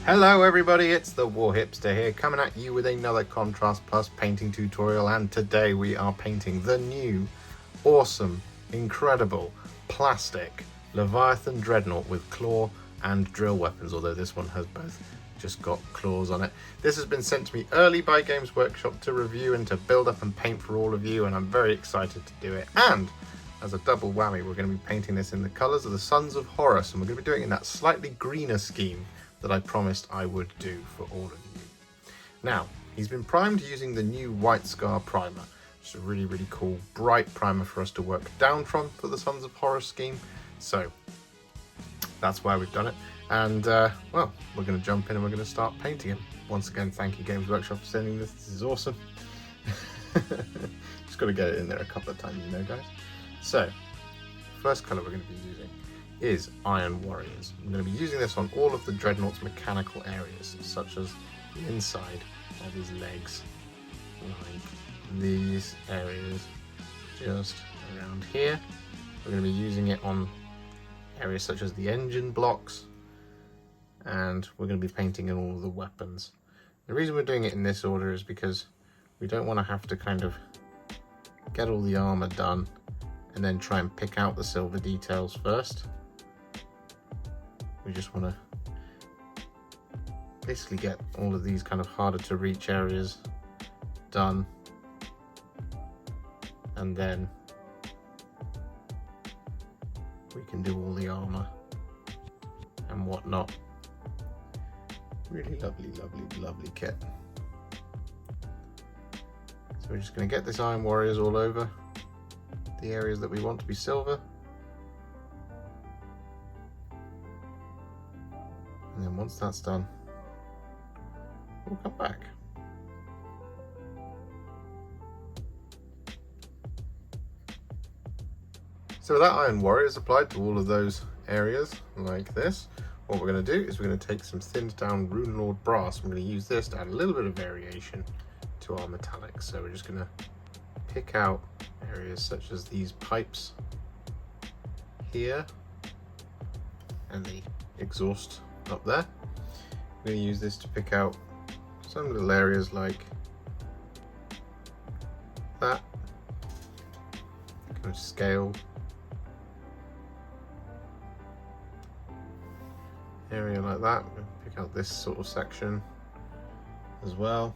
Hello everybody, it's the Warhipster here, coming at you with another Contrast Plus painting tutorial, and today we are painting the new, awesome, incredible, plastic Leviathan Dreadnought with claw and drill weapons, although this one has both just got claws on it. This has been sent to me early by Games Workshop to review and to build up and paint for all of you, and I'm very excited to do it. And as a double whammy, we're going to be painting this in the colours of the Sons of Horus, and we're going to be doing it in that slightly greener scheme that I promised I would do for all of you. Now, he's been primed using the new White Scar primer, which is a really, really cool, bright primer for us to work down from for the Sons of Horus scheme. So that's why we've done it. And well, we're going to jump in and we're going to start painting him. Once again, thank you Games Workshop for sending this. This is awesome. Just got to get it in there a couple of times, you know, guys. So, first colour we're going to be using is Iron Warriors. I'm going to be using this on all of the Dreadnought's mechanical areas, such as the inside of his legs, like these areas, just around here. We're going to be using it on areas such as the engine blocks, and we're going to be painting in all of the weapons. The reason we're doing it in this order is because we don't want to have to kind of get all the armour done and then try and pick out the silver details first. We just want to basically get all of these kind of harder to reach areas done, and then we can do all the armour and whatnot. Really lovely, lovely, lovely kit. So we're just going to get this Iron Warriors all over the areas that we want to be silver. And then once that's done, we'll come back. So that Iron Warrior is applied to all of those areas like this. What we're going to do is we're going to take some thinned down Runelord Brass. We're going to use this to add a little bit of variation to our metallics. So we're just going to pick out areas such as these pipes here and the exhaust up there. I'm going to use this to pick out some little areas like that, kind of scale area like that. Pick out this sort of section as well.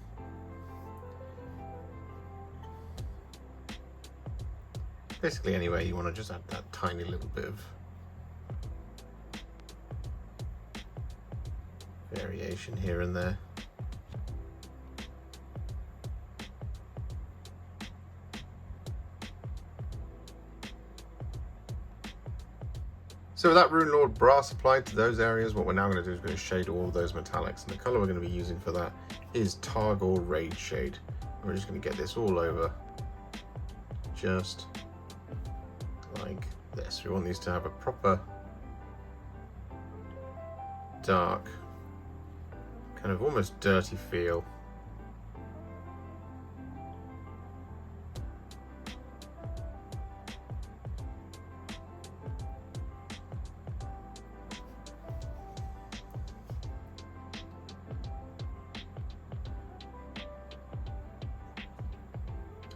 Basically anywhere you want to just add that tiny little bit of variation here and there. So with that Runelord Brass applied to those areas, what we're now going to do is we're going to shade all of those metallics, and the colour we're going to be using for that is Targor Rageshade. We're just going to get this all over, just like this. We want these to have a proper dark, kind of almost dirty feel.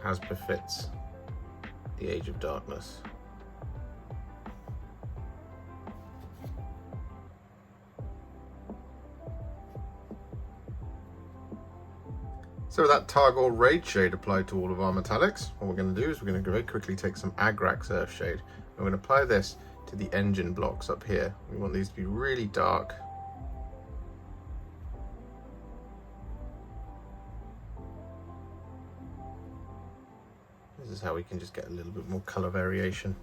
As befits the Age of Darkness. So with that Targor Rageshade applied to all of our metallics, what we're going to do is we're going to very quickly take some Agrax Earthshade, and we're going to apply this to the engine blocks up here. We want these to be really dark. This is how we can just get a little bit more colour variation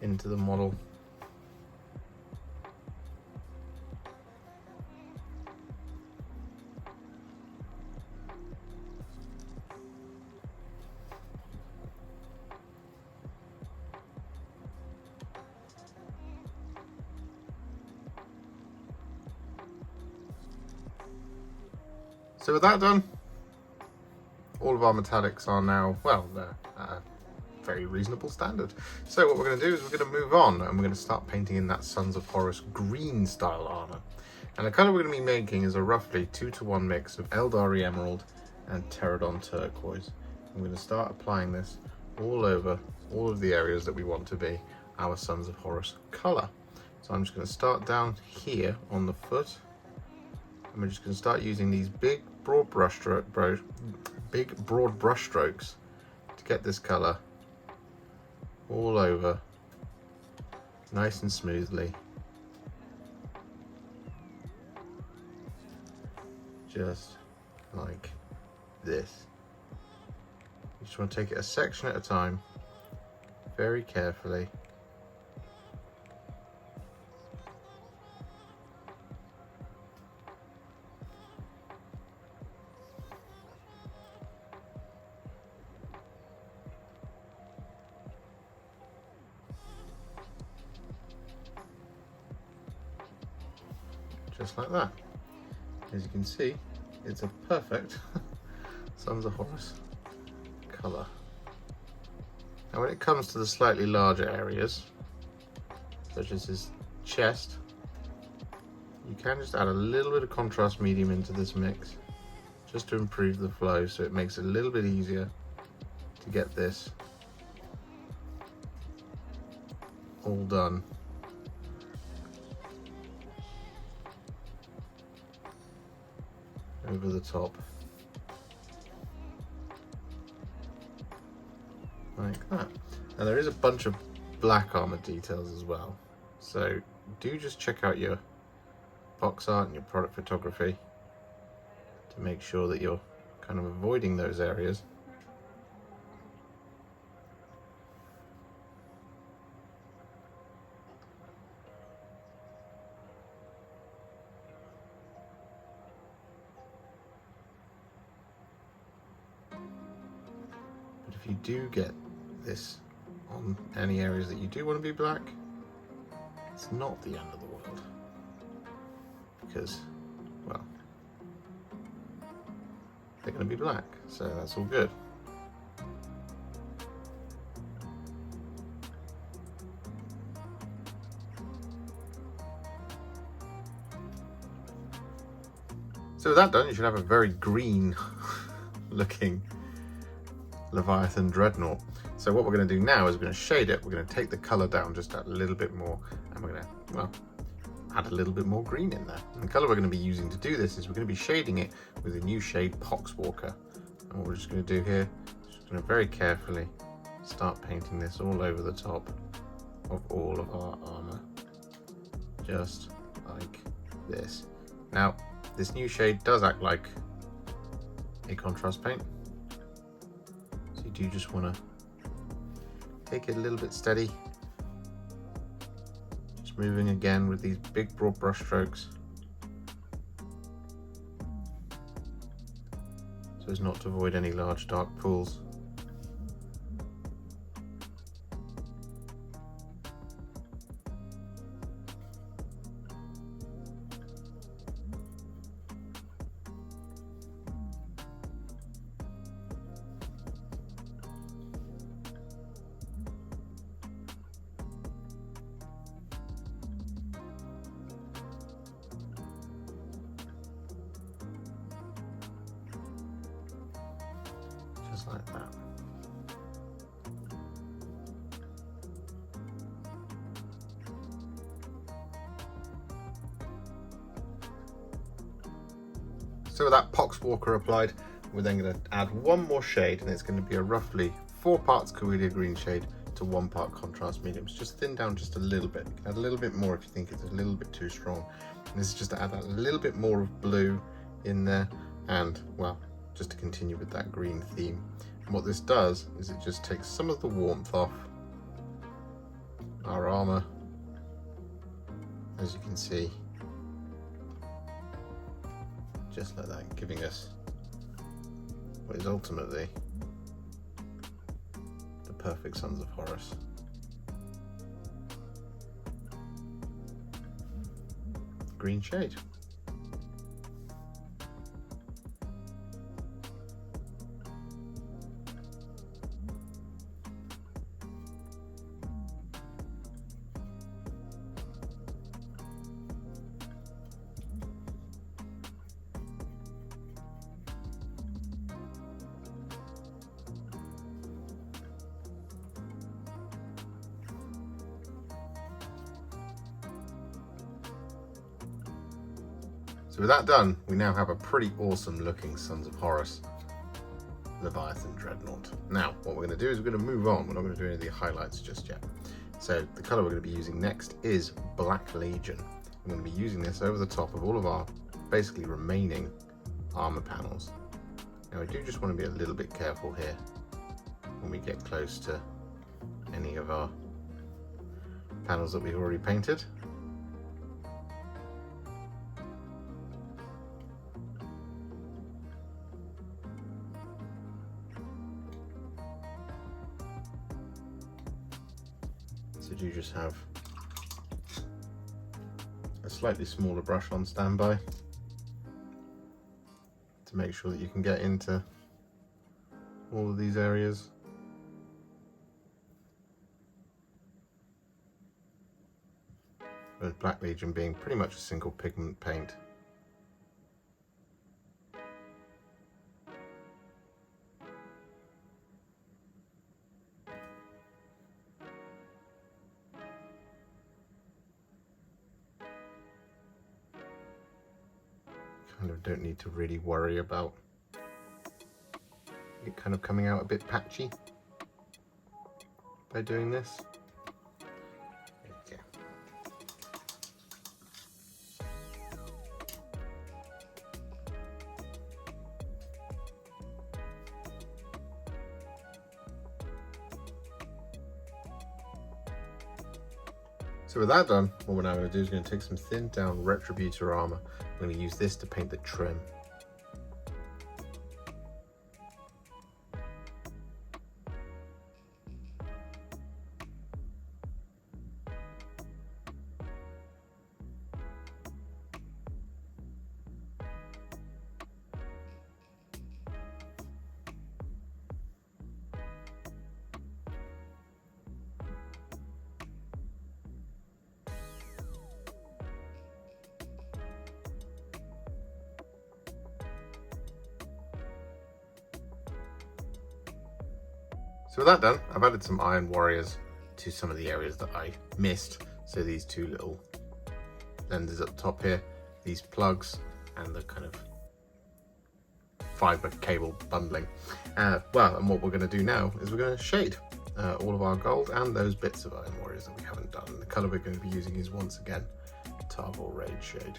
into the model. So with that done, all of our metallics are now, well, they're very reasonable standard. So what we're going to do is we're going to move on and we're going to start painting in that Sons of Horus green style armor. And the colour we're going to be making is a roughly 2-to-1 mix of Aeldari Emerald and Terradon Turquoise. I'm going to start applying this all over all of the areas that we want to be our Sons of Horus colour. So I'm just going to start down here on the foot, and we're just going to start using these big broad brush strokes to get this colour all over nice and smoothly. Just like this. You just want to take it a section at a time, very carefully. Just like that. As you can see, it's a perfect Sons of Horus colour. Now when it comes to the slightly larger areas, such as his chest, you can just add a little bit of contrast medium into this mix, just to improve the flow, so it makes it a little bit easier to get this all done. Over the top, like that. Now there is a bunch of black armor details as well, so do just check out your box art and your product photography to make sure that you're kind of avoiding those areas. If you do get this on any areas that you do want to be black, it's not the end of the world, because, well, they're going to be black, so that's all good. So with that done, you should have a very green looking Leviathan Dreadnought. So what we're going to do now is we're going to shade it. We're going to take the colour down just a little bit more, and we're going to, well, add a little bit more green in there. And the colour we're going to be using to do this is we're going to be shading it with a new shade, Poxwalker. And what we're just going to do here is just going to very carefully start painting this all over the top of all of our armour, just like this. Now, this new shade does act like a contrast paint. You just want to take it a little bit steady, just moving again with these big broad brush strokes so as not to avoid any large dark pools. Just like that. So with that Poxwalker applied, we're then going to add one more shade, and it's going to be a roughly 4 parts Coelia Greenshade to 1 part contrast medium. So just thin down just a little bit. You can add a little bit more if you think it's a little bit too strong. And this is just to add that little bit more of blue in there, and, well, just to continue with that green theme. And what this does is it just takes some of the warmth off our armour, as you can see, just like that, giving us what is ultimately the perfect Sons of Horus. Green shade. So with that done, we now have a pretty awesome looking Sons of Horus Leviathan Dreadnought. Now, what we're going to do is we're going to move on. We're not going to do any of the highlights just yet. So the colour we're going to be using next is Black Legion. I'm going to be using this over the top of all of our basically remaining armour panels. Now we do just want to be a little bit careful here when we get close to any of our panels that we've already painted. So do just have a slightly smaller brush on standby to make sure that you can get into all of these areas. With Black Legion being pretty much a single pigment paint. Kind of don't need to really worry about it kind of coming out a bit patchy by doing this. Okay. So with that done, what we're now going to do is going to take some thinned down Retributor Armour. I'm going to use this to paint the trim. So with that done, I've added some Iron Warriors to some of the areas that I missed. So these two little lenses up top here, these plugs, and the kind of fiber cable bundling. And what we're going to do now is we're going to shade all of our gold and those bits of Iron Warriors that we haven't done. And the colour we're going to be using is once again Targor Rageshade.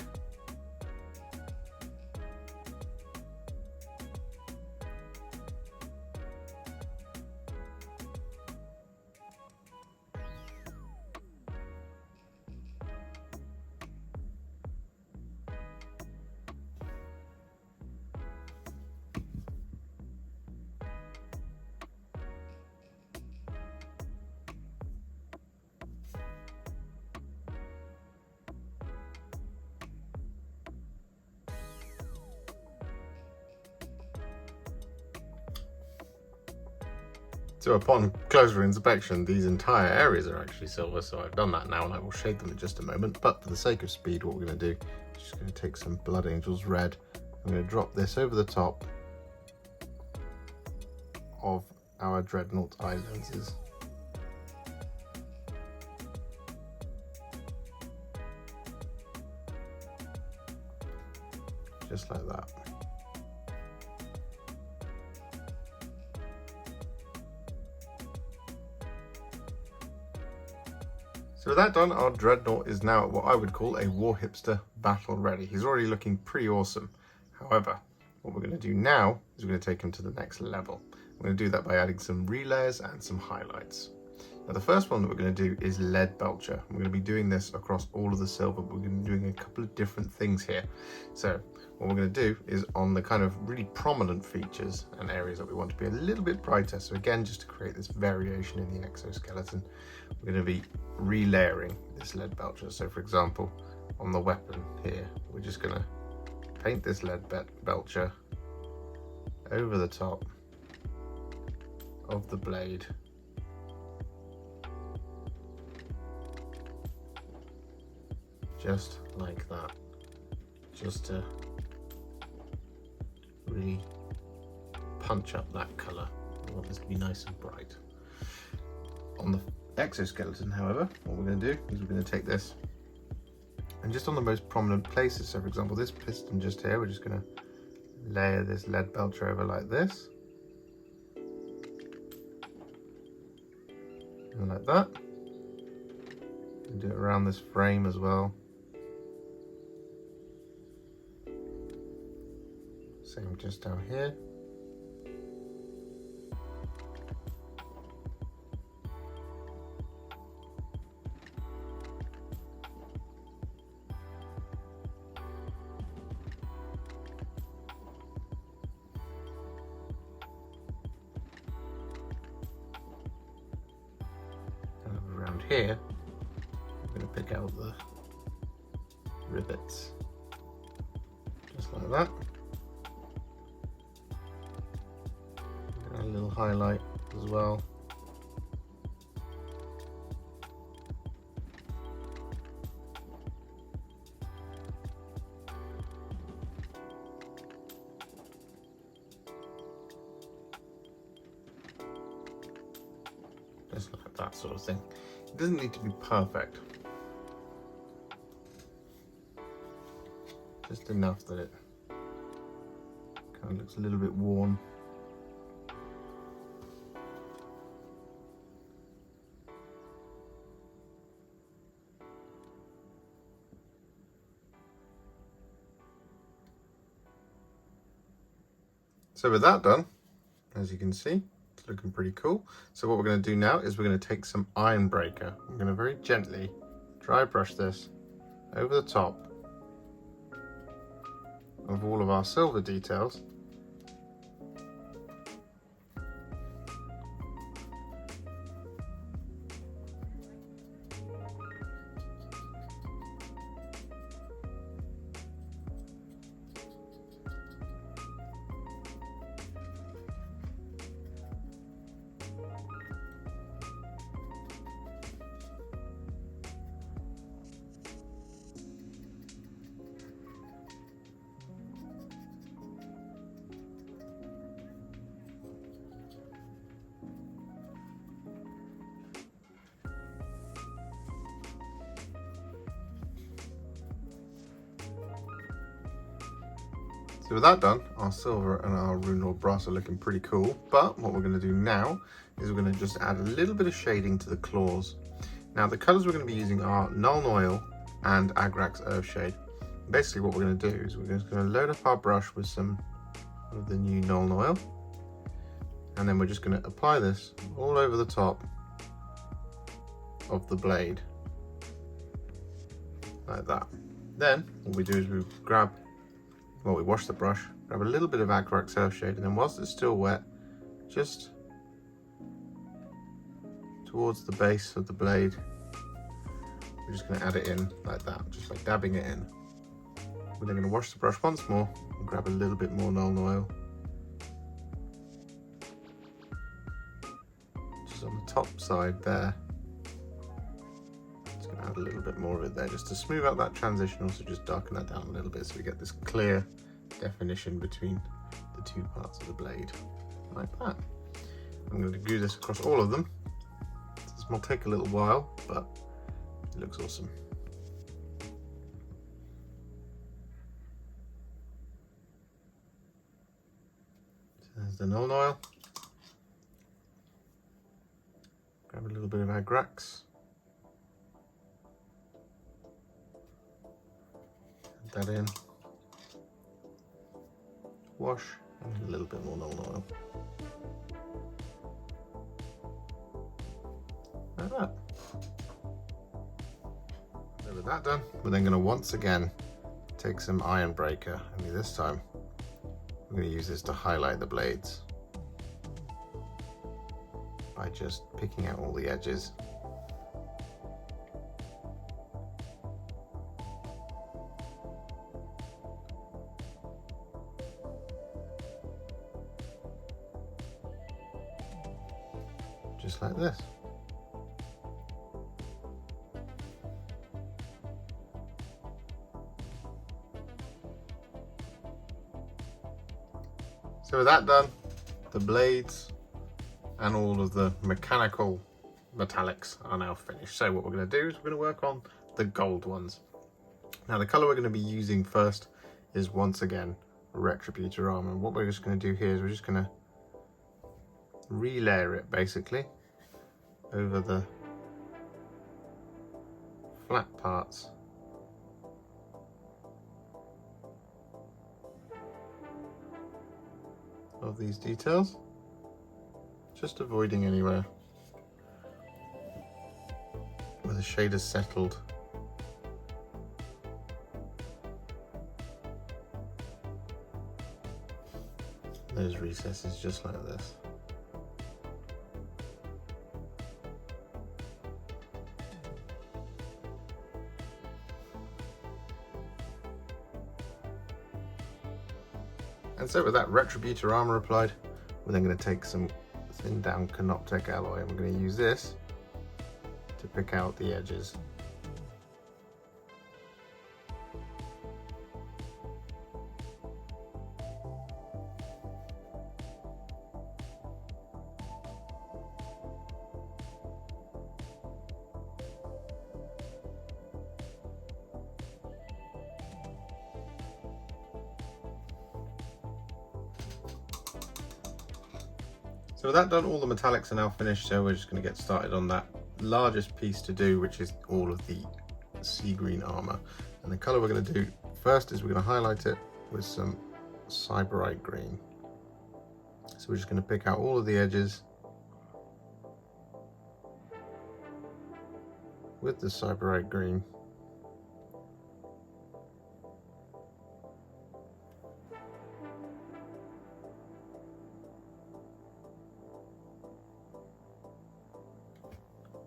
So upon closer inspection, these entire areas are actually silver, so I've done that now and I will shade them in just a moment. But for the sake of speed, what we're going to do is just going to take some Blood Angels Red. I'm going to drop this over the top of our Dreadnought eye lenses. Just like that. So with that done, our Dreadnought is now what I would call a Warhipster battle ready. He's already looking pretty awesome. However, what we're going to do now is we're going to take him to the next level. We're going to do that by adding some relayers and some highlights. Now the first one that we're going to do is Leadbelcher. We're going to be doing this across all of the silver, but we're going to be doing a couple of different things here. So what we're going to do is on the kind of really prominent features and areas that we want to be a little bit brighter. So again, just to create this variation in the exoskeleton, we're going to be relayering this Leadbelcher. So for example, on the weapon here, we're just going to paint this Leadbelcher over the top of the blade. Just like that, just to really punch up that colour. I want this to be nice and bright. On the exoskeleton, however, what we're going to do is we're going to take this and just on the most prominent places. So for example, this piston just here, we're just going to layer this Leadbelcher over like this. And like that. And do it around this frame as well. Same just down here. Around here, I'm going to pick out the rivets, just like that. And a little highlight as well. Just like that sort of thing. It doesn't need to be perfect. Just enough that it kind of looks a little bit worn. So with that done, as you can see, it's looking pretty cool. So what we're going to do now is we're going to take some Ironbreaker. I'm going to very gently dry brush this over the top of all of our silver details. So with that done, our silver and our Runelord Brass are looking pretty cool. But what we're going to do now is we're going to just add a little bit of shading to the claws. Now the colours we're going to be using are Nuln Oil and Agrax Earthshade. Basically what we're going to do is we're just going to load up our brush with some of the new Nuln Oil. And then we're just going to apply this all over the top of the blade. Like that. Then what we do is we we wash the brush, grab a little bit of Agrax Earthshade, and then whilst it's still wet, just towards the base of the blade, we're just going to add it in like that, just like dabbing it in. We're then going to wash the brush once more and grab a little bit more Nuln Oil. Just on the top side there. Just going to add a little bit more of it there just to smooth out that transition, also just darken that down a little bit so we get this clear definition between the two parts of the blade, like that. I'm going to glue this across all of them. This will take a little while, but it looks awesome. So there's the Nuln Oil. Grab a little bit of Agrax. Add that in. Wash, and a little bit more Nuln Oil. Like that. So with that done, we're then going to once again take some Ironbreaker, only this time we're going to use this to highlight the blades by just picking out all the edges. Just like this. So with that done, the blades and all of the mechanical metallics are now finished. So what we're going to do is we're going to work on the gold ones. Now the colour we're going to be using first is once again Retributor Armour. And what we're just going to do here is we're just going to relayer it basically over the flat parts of these details, just avoiding anywhere where the shade has settled. Those recesses just like this. And so with that Retributor Armour applied, we're then going to take some thin down Canoptek Alloy and we're going to use this to pick out the edges. So with that done, all the metallics are now finished, so we're just going to get started on that largest piece to do, which is all of the sea green armour. And the colour we're going to do first is we're going to highlight it with some Sybarite Green. So we're just going to pick out all of the edges with the Sybarite Green.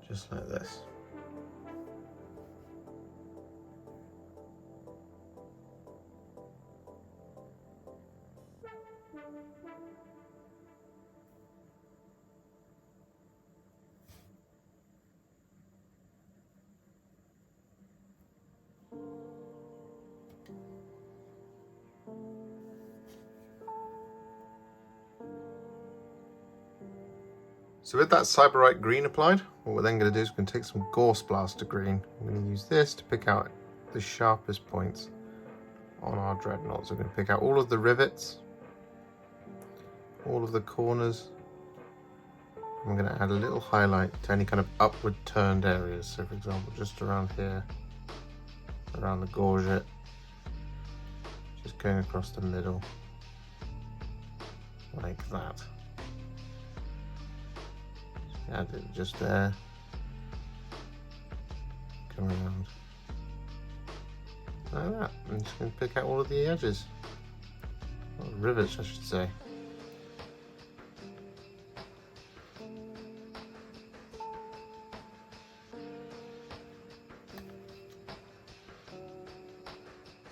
Just like this. So with that Sybarite Green applied, what we're then going to do is we're going to take some GAUSS Blaster Green. I'm going to use this to pick out the sharpest points on our dreadnought. So we're going to pick out all of the rivets, all of the corners. I'm going to add a little highlight to any kind of upward turned areas. So for example, just around here, around the gorget, just going across the middle, like that. Add it just there, come around like that. I'm just going to pick out all of the edges, or rivets I should say.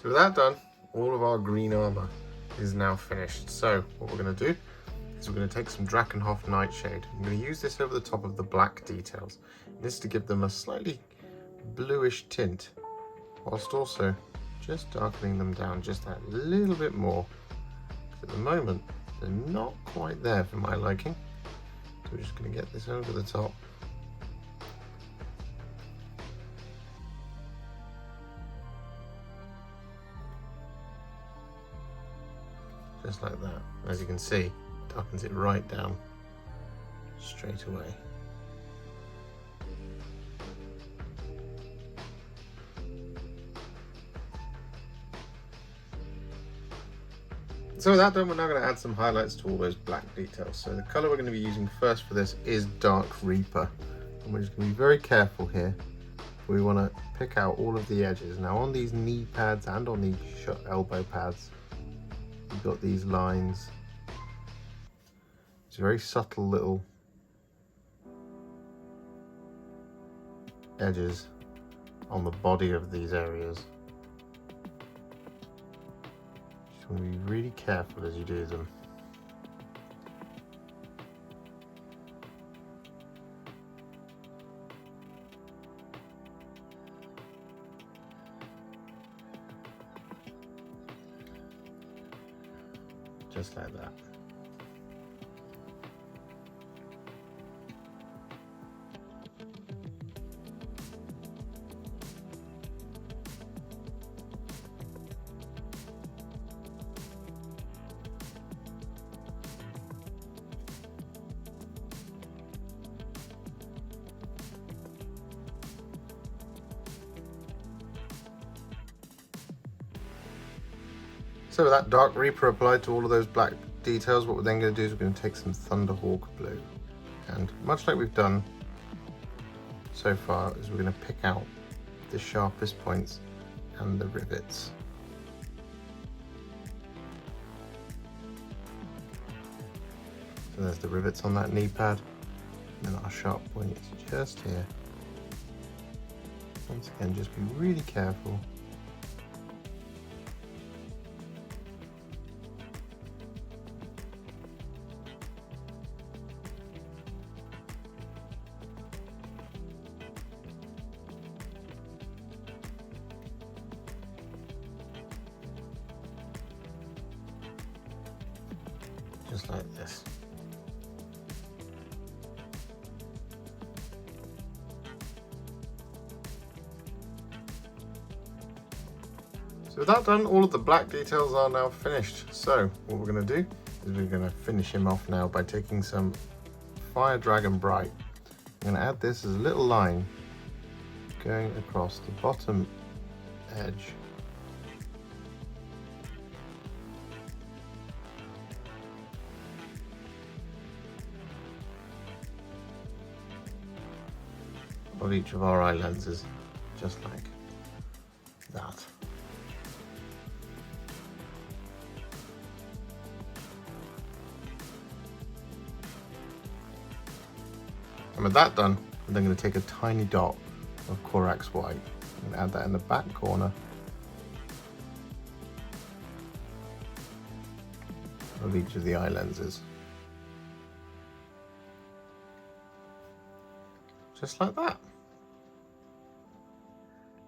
So with that done, all of our green armour is now finished. So what we're going to do is we're going to take some Drakenhof Nightshade. I'm going to use this over the top of the black details. This is to give them a slightly bluish tint, whilst also just darkening them down just that little bit more. Because at the moment, they're not quite there for my liking. So we're just going to get this over the top. Just like that. As you can see, darkens it right down straight away. So with that done, we're now going to add some highlights to all those black details. So the colour we're going to be using first for this is Dark Reaper. And we're just going to be very careful here. We want to pick out all of the edges. Now on these knee pads and on these elbow pads, we've got these lines. It's very subtle little edges on the body of these areas. Just want to be really careful as you do them. Just like that. So with that Dark Reaper applied to all of those black details, what we're then going to do is we're going to take some Thunderhawk blue. And much like we've done so far, is we're going to pick out the sharpest points and the rivets. So there's the rivets on that knee pad, and then our sharp point is just here. Once again, just be really careful. Just like this. So with that done, all of the black details are now finished. So what we're going to do is we're going to finish him off now by taking some Fire Dragon Bright. I'm going to add this as a little line going across the bottom edge. Of each of our eye lenses, just like that. And with that done, I'm then going to take a tiny dot of Corax White and add that in the back corner of each of the eye lenses. Just like that.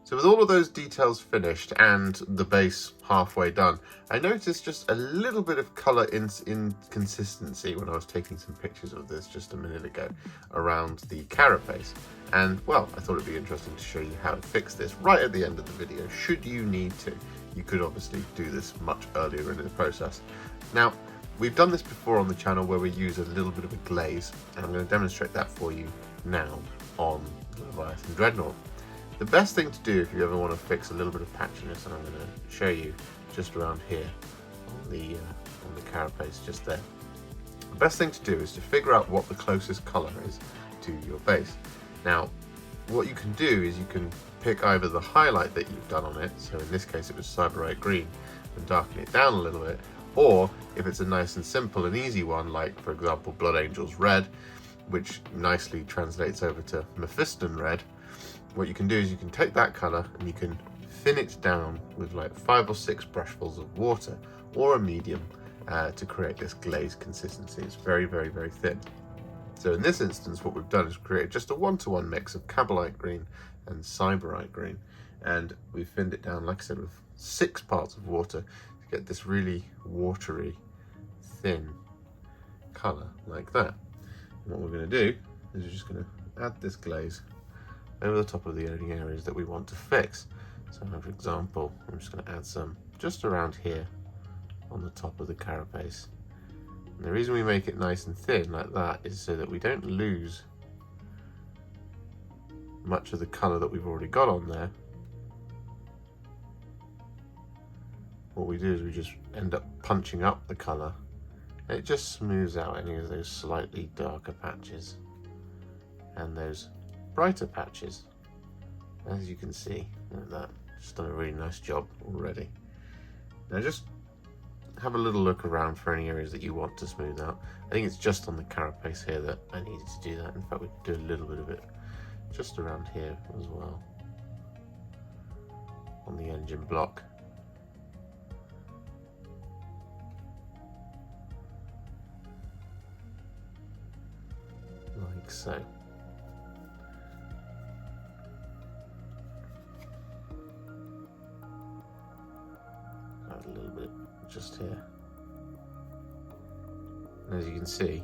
So with all of those details finished and the base halfway done, I noticed just a little bit of colour inconsistency when I was taking some pictures of this just a minute ago around the carapace. And well, I thought it'd be interesting to show you how to fix this right at the end of the video, should you need to. You could obviously do this much earlier in the process. Now, we've done this before on the channel where we use a little bit of a glaze, and I'm going to demonstrate that for you now on the Leviathan Dreadnought. The best thing to do if you ever want to fix a little bit of patchiness, and I'm going to show you just around here on the carapace just there. The best thing to do is to figure out what the closest colour is to your base. Now, what you can do is you can pick either the highlight that you've done on it, so in this case it was Sybarite Green, and darken it down a little bit, or if it's a nice and simple and easy one, like for example Blood Angel's Red, which nicely translates over to Mephiston Red, what you can do is you can take that colour and you can thin it down with like 5 or 6 brushfuls of water or a medium to create this glaze consistency. It's very, very, very thin. So in this instance, what we've done is create just a 1-to-1 mix of KABALITE Green and Sybarite Green, and we've thinned it down, like I said, with 6 parts of water to get this really watery, thin colour like that. And what we're going to do is we're just going to add this glaze over the top of the only areas that we want to fix. So for example, I'm just going to add some just around here on the top of the carapace. And the reason we make it nice and thin like that is so that we don't lose much of the colour that we've already got on there. What we do is we just end up punching up the colour, and it just smooths out any of those slightly darker patches and those brighter patches. As you can see, like that, just done a really nice job already. Now just have a little look around for any areas that you want to smooth out. I think it's just on the carapace here that I needed to do that. In fact, we could do a little bit of it just around here as well, on the engine block. Like so. A little bit just here. And as you can see,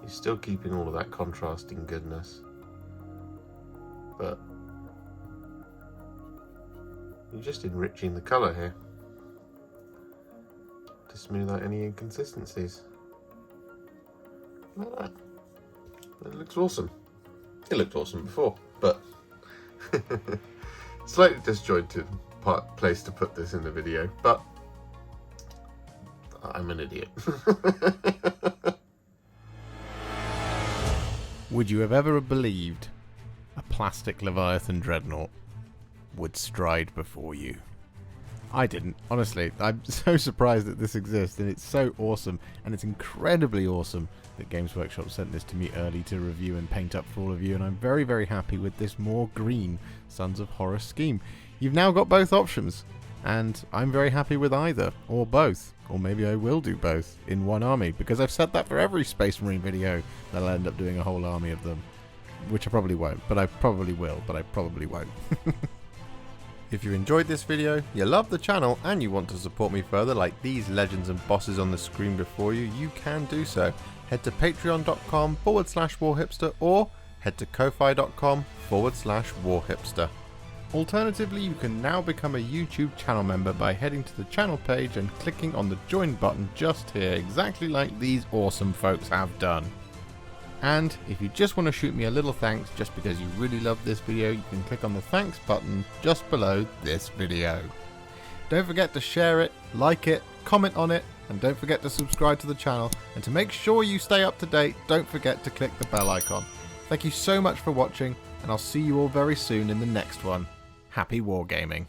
you're still keeping all of that contrasting goodness, but you're just enriching the colour here to smooth out any inconsistencies. Like that. It looks awesome. It looked awesome before, but slightly disjointed place to put this in the video, but I'm an idiot. Would you have ever believed a Plastic Leviathan Dreadnought would stride before you? I didn't. Honestly, I'm so surprised that this exists, and it's so awesome, and it's incredibly awesome that Games Workshop sent this to me early to review and paint up for all of you, and I'm very, very happy with this more green Sons of Horus scheme. You've now got both options, and I'm very happy with either, or both. Or maybe I will do both in one army, because I've said that for every Space Marine video that I'll end up doing a whole army of them. Which I probably won't, but I probably will, but I probably won't. If you enjoyed this video, you love the channel, and you want to support me further like these legends and bosses on the screen before you, you can do so. Head to patreon.com/warhipster or head to ko-fi.com/warhipster. Alternatively, you can now become a YouTube channel member by heading to the channel page and clicking on the join button just here, exactly like these awesome folks have done. And if you just want to shoot me a little thanks just because you really love this video, you can click on the thanks button just below this video. Don't forget to share it, like it, comment on it, and don't forget to subscribe to the channel. And to make sure you stay up to date, don't forget to click the bell icon. Thank you so much for watching, and I'll see you all very soon in the next one. Happy wargaming.